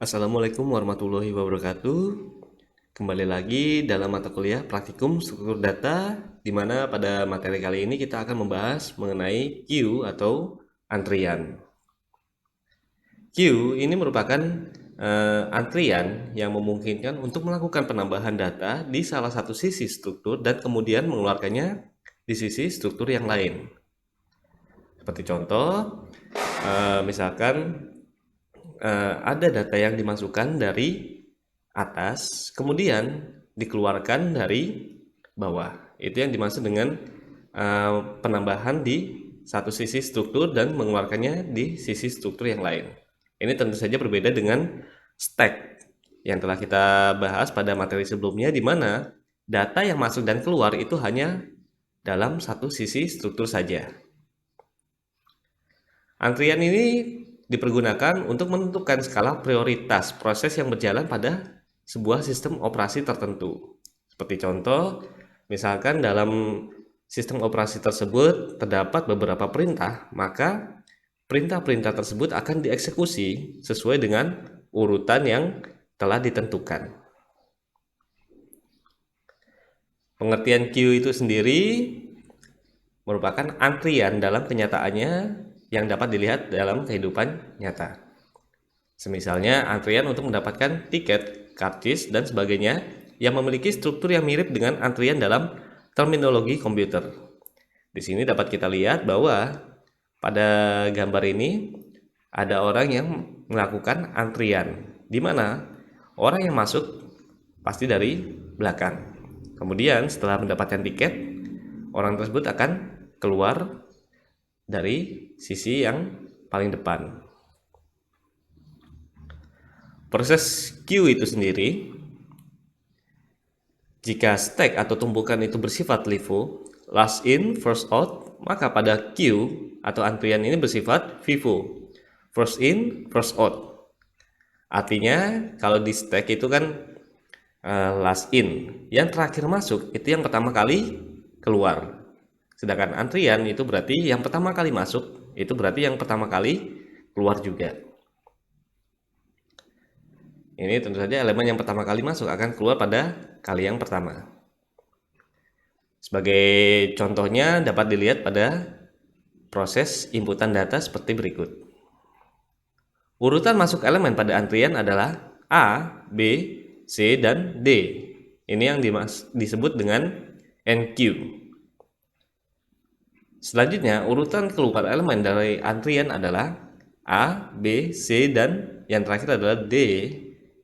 Assalamualaikum warahmatullahi wabarakatuh. Kembali lagi dalam mata kuliah Praktikum Struktur Data, di mana pada materi kali ini kita akan membahas mengenai queue atau antrian. Queue ini merupakan antrian yang memungkinkan untuk melakukan penambahan data di salah satu sisi struktur dan kemudian mengeluarkannya di sisi struktur yang lain. Seperti contoh, misalkan ada data yang dimasukkan dari atas, kemudian dikeluarkan dari bawah. Itu yang dimaksud dengan penambahan di satu sisi struktur dan mengeluarkannya di sisi struktur yang lain. Ini tentu saja berbeda dengan stack yang telah kita bahas pada materi sebelumnya, di mana data yang masuk dan keluar itu hanya dalam satu sisi struktur saja. Antrian ini dipergunakan untuk menentukan skala prioritas proses yang berjalan pada sebuah sistem operasi tertentu. Seperti contoh, misalkan dalam sistem operasi tersebut terdapat beberapa perintah, maka perintah-perintah tersebut akan dieksekusi sesuai dengan urutan yang telah ditentukan. Pengertian queue itu sendiri merupakan antrian dalam kenyataannya yang dapat dilihat dalam kehidupan nyata. Semisalnya antrian untuk mendapatkan tiket, karcis, dan sebagainya yang memiliki struktur yang mirip dengan antrian dalam terminologi komputer. Di sini dapat kita lihat bahwa pada gambar ini ada orang yang melakukan antrian, di mana orang yang masuk pasti dari belakang. Kemudian setelah mendapatkan tiket, orang tersebut akan keluar dari sisi yang paling depan. Proses queue itu sendiri, jika stack atau tumpukan itu bersifat LIFO, last in, first out, maka pada queue atau antrian ini bersifat FIFO, first in, first out. Artinya kalau di stack itu kan last in, yang terakhir masuk itu yang pertama kali keluar. Sedangkan antrian itu berarti yang pertama kali masuk, itu berarti yang pertama kali keluar juga. Ini tentu saja elemen yang pertama kali masuk akan keluar pada kali yang pertama. Sebagai contohnya dapat dilihat pada proses inputan data seperti berikut. Urutan masuk elemen pada antrian adalah A, B, C, dan D. Ini yang disebut dengan NQ. Selanjutnya, urutan keluar elemen dari antrian adalah A, B, C, dan yang terakhir adalah D,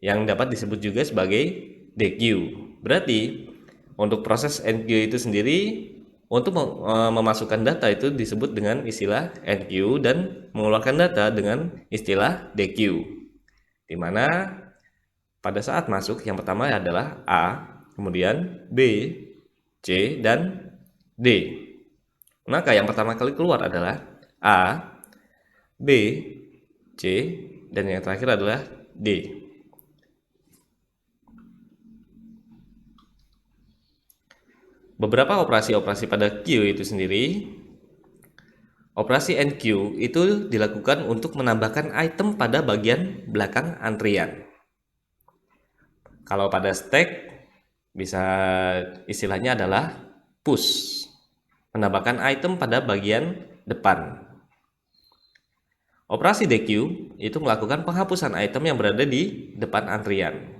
yang dapat disebut juga sebagai DQ. Berarti, untuk proses NQ itu sendiri, untuk memasukkan data itu disebut dengan istilah NQ dan mengeluarkan data dengan istilah DQ. Di mana pada saat masuk yang pertama adalah A, kemudian B, C, dan D. Maka yang pertama kali keluar adalah A, B, C, dan yang terakhir adalah D. Beberapa operasi-operasi pada queue itu sendiri, operasi NQ itu dilakukan untuk menambahkan item pada bagian belakang antrian. Kalau pada stack, bisa istilahnya adalah push, menambahkan item pada bagian depan. Operasi DQ itu melakukan penghapusan item yang berada di depan antrian.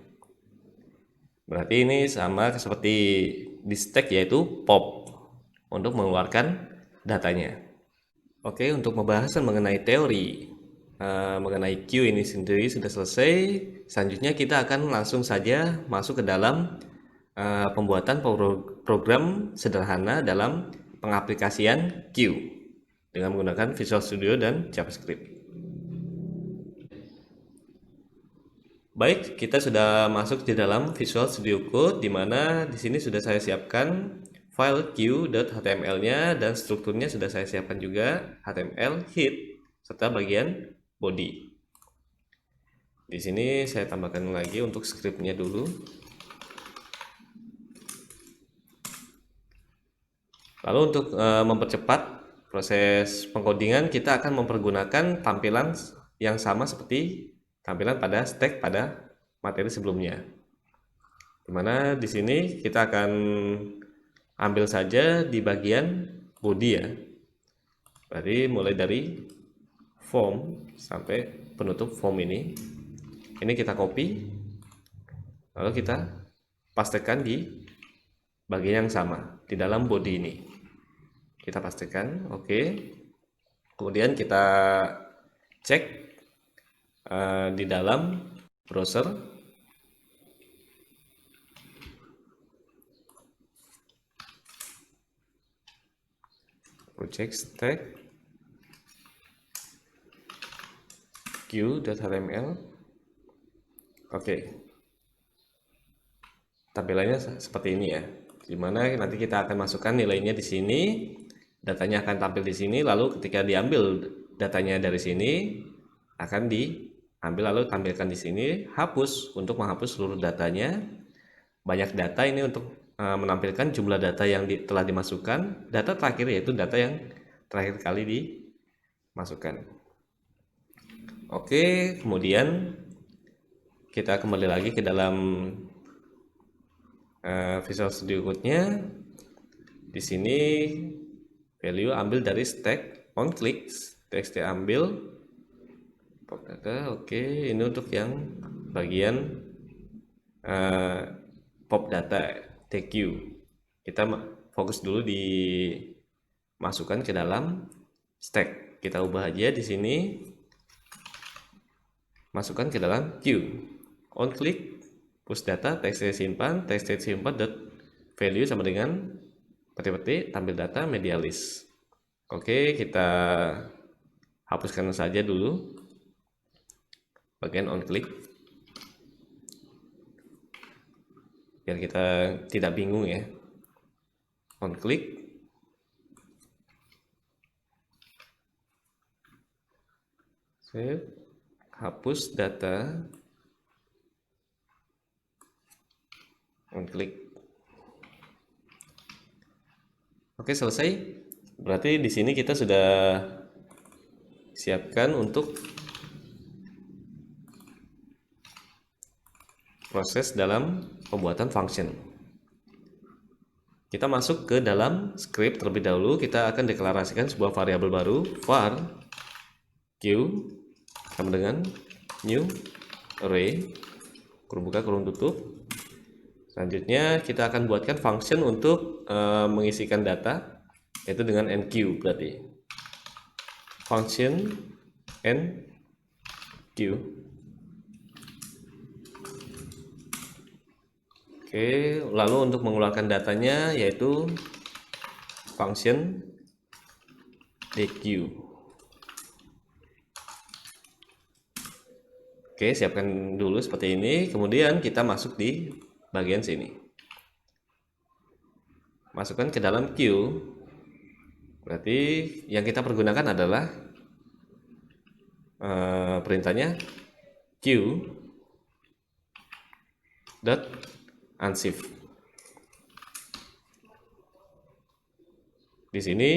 Berarti ini sama seperti di stack, yaitu pop untuk mengeluarkan datanya. Oke, untuk pembahasan mengenai teori mengenai queue ini sendiri sudah selesai. Selanjutnya kita akan langsung saja masuk ke dalam pembuatan program sederhana dalam pengaplikasian queue dengan menggunakan Visual Studio dan JavaScript. Baik, kita sudah masuk di dalam Visual Studio Code, di mana di sini sudah saya siapkan file queue.html-nya dan strukturnya sudah saya siapkan juga, HTML, head, serta bagian body. Di sini saya tambahkan lagi untuk scriptnya dulu. Lalu untuk mempercepat proses pengkodingan, kita akan mempergunakan tampilan yang sama seperti tampilan pada stack pada materi sebelumnya. Dimana di sini kita akan ambil saja di bagian body ya. Berarti mulai dari form sampai penutup form ini kita copy, lalu kita pastekan di bagian yang sama di dalam body ini. Kita pastikan, oke. Kemudian kita cek di dalam browser. Project stack q.html. Oke. Tampilannya seperti ini ya. Dimana nanti kita akan masukkan nilainya di sini, datanya akan tampil di sini, lalu ketika diambil datanya dari sini akan diambil lalu tampilkan di sini, hapus untuk menghapus seluruh datanya. Banyak data ini untuk menampilkan jumlah data yang telah dimasukkan, data terakhir yaitu data yang terakhir kali dimasukkan. Oke, kemudian kita kembali lagi ke dalam Visual Studio Code-nya. Di sini value ambil dari stack on clicks, txt ambil pop data. Oke, ini untuk yang bagian pop data TQ. Kita fokus dulu di masukkan ke dalam stack. Kita ubah aja di sini, masukkan ke dalam queue. On click, push data, txt simpan dot value sama dengan petik-petik tampil data media list. Oke, kita hapuskan saja dulu bagian on click biar kita tidak bingung ya. On click, save, hapus data, on click. Oke, selesai. Berarti di sini kita sudah siapkan untuk proses dalam pembuatan function. Kita masuk ke dalam script terlebih dahulu. Kita akan deklarasikan sebuah variabel baru, var q sama dengan new array kurung buka kurung tutup. Selanjutnya kita akan buatkan function untuk mengisikan data, yaitu dengan enqueue. Berarti function enqueue. Oke, lalu untuk mengeluarkan datanya yaitu function dequeue. Oke, siapkan dulu seperti ini. Kemudian kita masuk di bagian sini. Masukkan ke dalam queue. Berarti yang kita pergunakan adalah perintahnya queue dot unshift. Di sini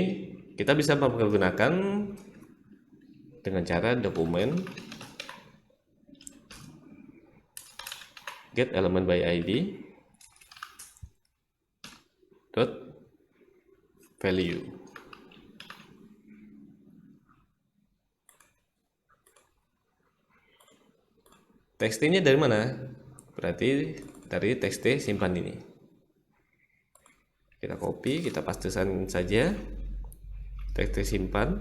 kita bisa menggunakan dengan cara dokumen get element by id dot value. Txt-nya dari mana? Berarti dari txt simpan ini. Kita copy, kita pastekan saja txt simpan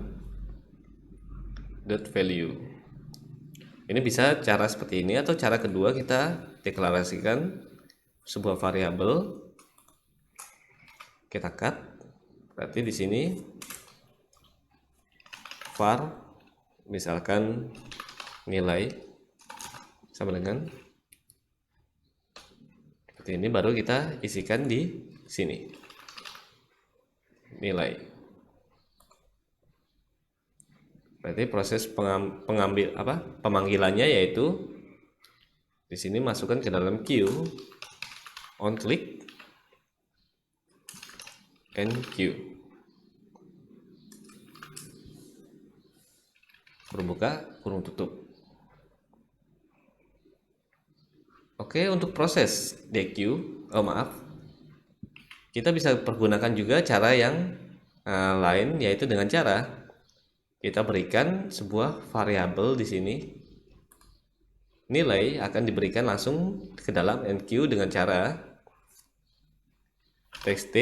dot value. Ini bisa cara seperti ini, atau cara kedua kita deklarasikan sebuah variabel, kita cut. Berarti di sini var misalkan nilai sama dengan seperti ini, baru kita isikan di sini nilai. Berarti proses pemanggilannya yaitu di sini masukkan ke dalam queue, on click, enqueue, berbuka kurung tutup. Oke, untuk proses DQ, oh maaf, kita bisa pergunakan juga cara yang lain, yaitu dengan cara kita berikan sebuah variabel di sini. Nilai akan diberikan langsung ke dalam enqueue dengan cara txt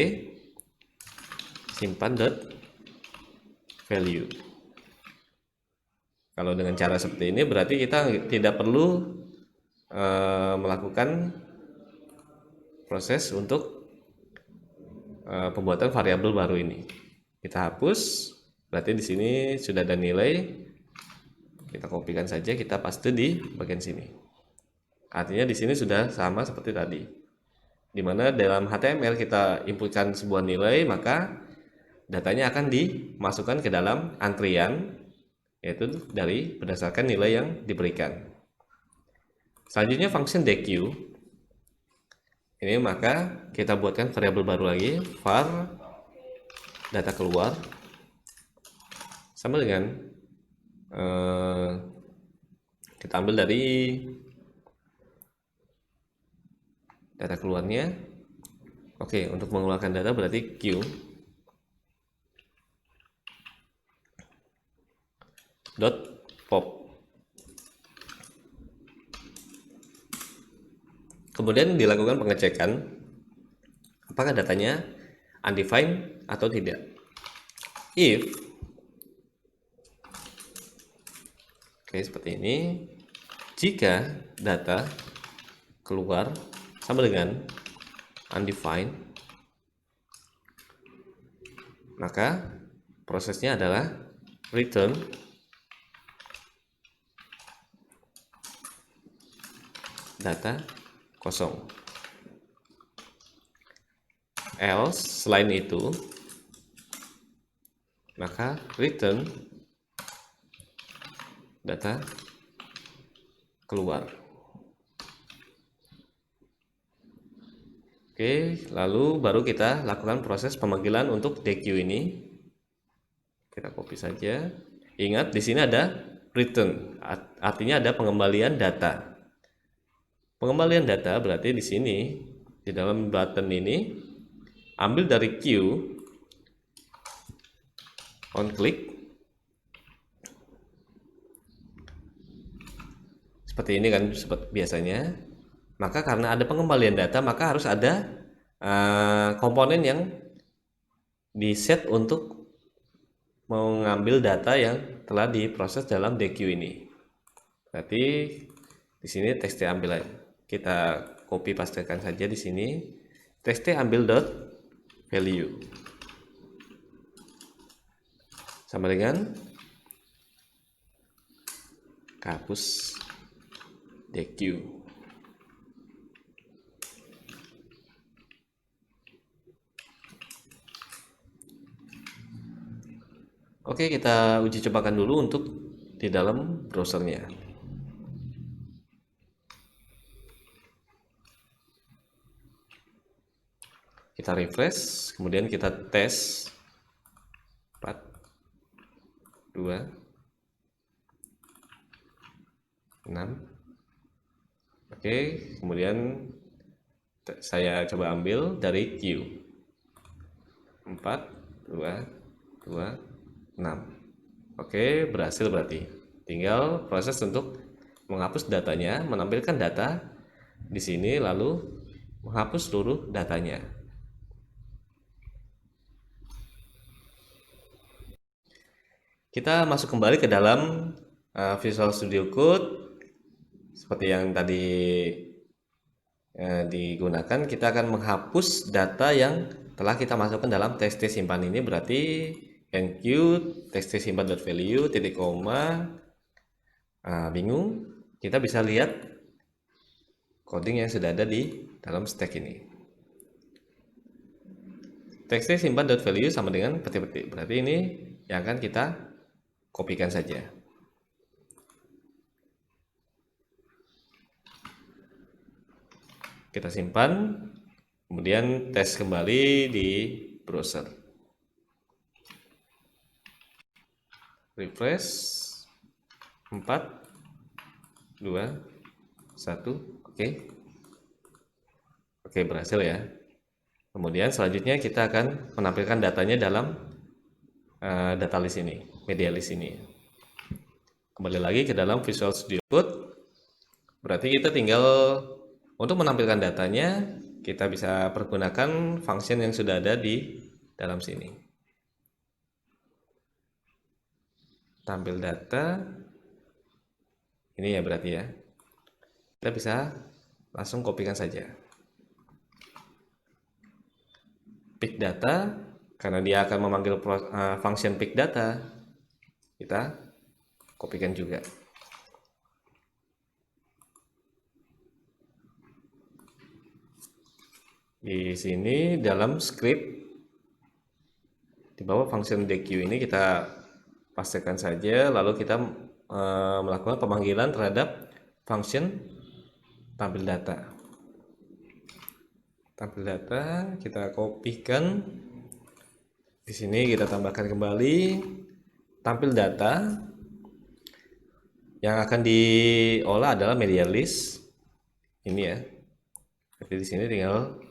simpan dot value. Kalau dengan cara seperti ini berarti kita tidak perlu melakukan proses untuk pembuatan variabel baru ini. Kita hapus, berarti di sini sudah ada nilai. Kita kopikan saja, kita paste di bagian sini. Artinya di sini sudah sama seperti tadi. Di mana dalam HTML kita inputkan sebuah nilai, maka datanya akan dimasukkan ke dalam antrian, yaitu dari berdasarkan nilai yang diberikan. Selanjutnya function deq. Ini maka kita buatkan variabel baru lagi, var data keluar sama dengan kita ambil dari data keluarnya. Oke, untuk mengeluarkan data berarti q dot pop. Kemudian dilakukan pengecekan apakah datanya undefined atau tidak. If, oke seperti ini, jika data keluar sama dengan undefined, maka prosesnya adalah return data kosong. Else, selain itu, maka return data keluar. Oke, lalu baru kita lakukan proses pemanggilan untuk deq ini. Kita copy saja. Ingat di sini ada return, artinya ada pengembalian data. Pengembalian data berarti di sini di dalam button ini ambil dari queue, on click seperti ini kan, seperti biasanya. Maka karena ada pengembalian data, maka harus ada komponen yang di set untuk mengambil data yang telah diproses dalam deq ini. Berarti di sini txt ambil, kita copy pastekan saja di sini, txt ambil dot value sama dengan hapus deq. Oke, kita uji cobakan dulu untuk di dalam browsernya. Kita refresh, kemudian kita tes 4, 2, 6. Oke, kemudian saya coba ambil dari Q. 4, 2, 2, 6. Oke, berhasil berarti. Tinggal proses untuk menghapus datanya, menampilkan data di sini, lalu menghapus seluruh datanya. Kita masuk kembali ke dalam Visual Studio Code. Seperti yang tadi digunakan, kita akan menghapus data yang telah kita masukkan dalam txt simpan ini. Berarti enqueue txt simpan.value titik koma. Bingung? Kita bisa lihat coding yang sudah ada di dalam stack ini. Txt simpan.value sama dengan petik-petik. Berarti ini yang akan kita kopikan saja. Kita simpan, kemudian tes kembali di browser. Refresh 4, 2, 1. Oke. Oke, berhasil ya. Kemudian selanjutnya kita akan menampilkan datanya dalam data list ini, media list ini. Kembali lagi ke dalam Visual Studio Code. Berarti kita tinggal untuk menampilkan datanya, kita bisa pergunakan function yang sudah ada di dalam sini. Tampil data, ini ya berarti ya. Kita bisa langsung kopikan saja. Pick data, karena dia akan memanggil function pick data, kita kopikan juga. Di sini dalam script di bawah function deq ini kita pastikan saja, lalu kita melakukan pemanggilan terhadap function tampil data. Tampil data kita kopikan. Di sini kita tambahkan kembali tampil data. Yang akan diolah adalah media list ini ya. Jadi di sini tinggal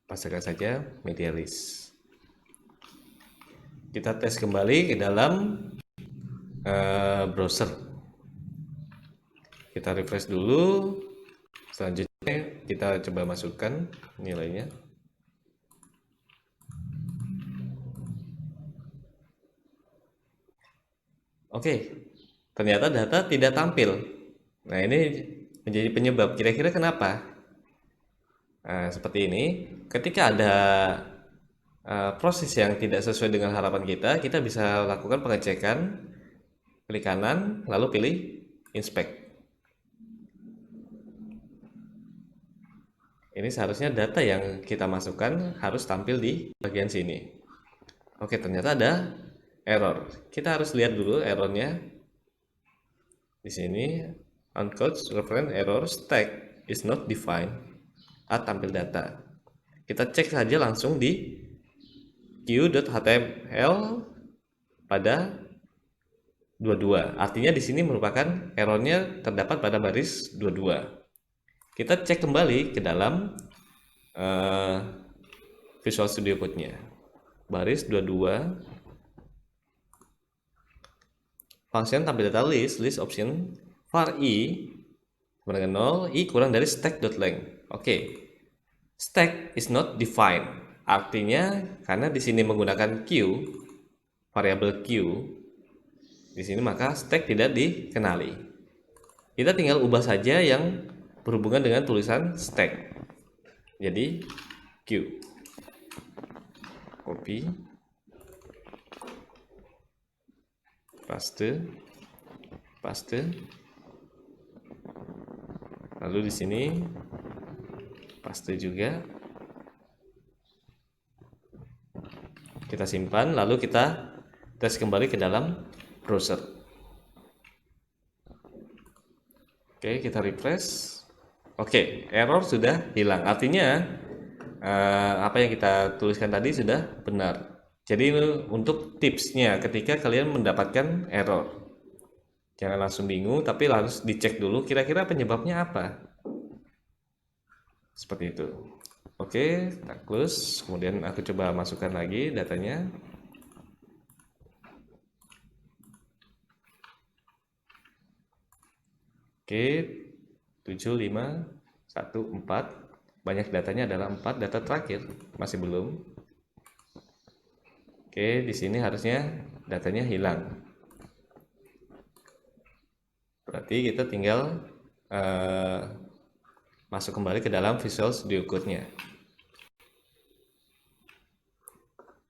pastikan saja media list. Kita tes kembali ke dalam browser. Kita refresh dulu. Selanjutnya kita coba masukkan nilainya. Oke, ternyata data tidak tampil. Nah, ini menjadi penyebab. Kira-kira kenapa? Nah, seperti ini. Ketika ada proses yang tidak sesuai dengan harapan kita, kita bisa lakukan pengecekan. Klik kanan, lalu pilih inspect. Ini seharusnya data yang kita masukkan harus tampil di bagian sini. Oke, ternyata ada error. Kita harus lihat dulu errornya. Di sini uncouch reference error stack is not defined at tampil data. Kita cek saja langsung di queue.html pada 22. Artinya di sini merupakan errornya terdapat pada baris 22. Kita cek kembali ke dalam Visual Studio Code-nya. Baris 22. Function tampil data list option var i sama dengan 0, i kurang dari stack.length. Oke. Stack is not defined. Artinya karena di sini menggunakan queue, variabel queue, di sini maka stack tidak dikenali. Kita tinggal ubah saja yang berhubungan dengan tulisan stack. Jadi queue. Copy. Paste. Lalu di sini paste juga. Kita simpan, lalu kita tes kembali ke dalam browser. Oke, kita refresh. Oke, error sudah hilang. Artinya apa yang kita tuliskan tadi sudah benar. Jadi untuk tipsnya ketika kalian mendapatkan error, jangan langsung bingung, tapi harus dicek dulu kira-kira penyebabnya apa. Seperti itu. Oke, kita close. Kemudian aku coba masukkan lagi datanya. Oke, 7, 5, 1, 4. Banyak datanya adalah 4, data terakhir masih belum. Oke, di sini harusnya datanya hilang. Berarti kita tinggal masuk kembali ke dalam Visual Studio Code-nya.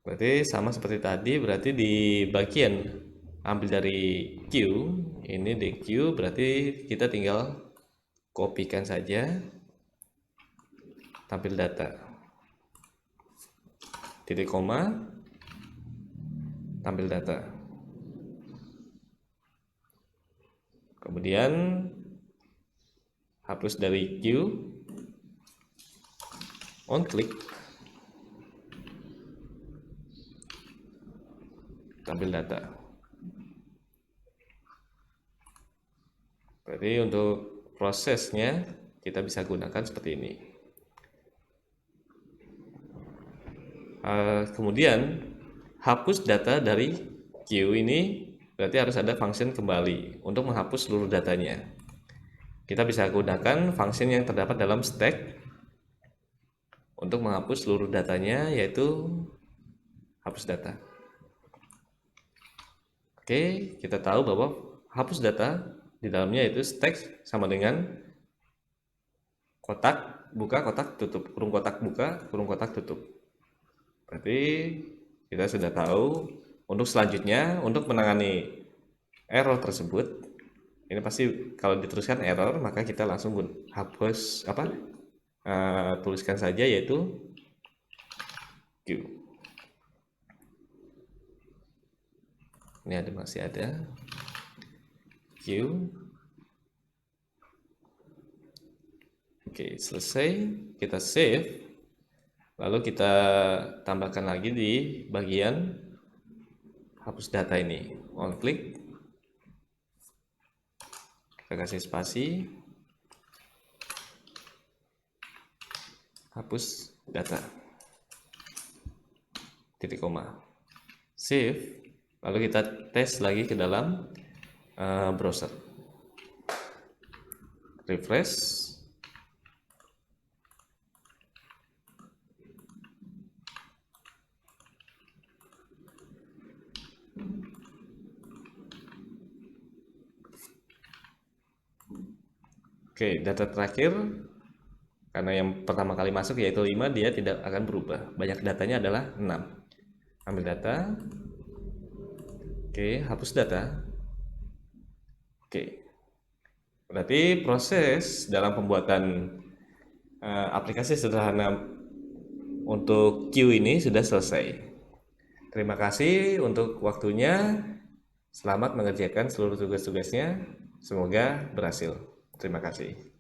Berarti sama seperti tadi, berarti di bagian ambil dari queue, ini di queue, berarti kita tinggal kopikan saja tampil data. Titik koma, tampil data. Kemudian hapus dari queue, on click, tampil data. Berarti untuk prosesnya kita bisa gunakan seperti ini. Kemudian hapus data dari queue ini berarti harus ada function kembali untuk menghapus seluruh datanya. Kita bisa gunakan function yang terdapat dalam stack untuk menghapus seluruh datanya, yaitu hapus data. Oke, kita tahu bahwa hapus data di dalamnya itu stack sama dengan kotak buka, kotak tutup, kurung kotak buka, kurung kotak tutup. Berarti kita sudah tahu untuk selanjutnya untuk menangani error tersebut. Ini pasti kalau diteruskan error, maka kita langsung hapus tuliskan saja yaitu Q. Ini masih ada Q. Oke, selesai. Kita save. Lalu kita tambahkan lagi di bagian hapus data ini. On klik. Kita kasih spasi. Hapus data. Titik koma. Save. Lalu kita tes lagi ke dalam browser. Refresh. Oke, data terakhir karena yang pertama kali masuk yaitu 5, dia tidak akan berubah. Banyak datanya adalah 6. Ambil data. Oke, hapus data. Oke. Berarti proses dalam pembuatan aplikasi sederhana untuk Q ini sudah selesai. Terima kasih untuk waktunya. Selamat mengerjakan seluruh tugas-tugasnya. Semoga berhasil. Terima kasih.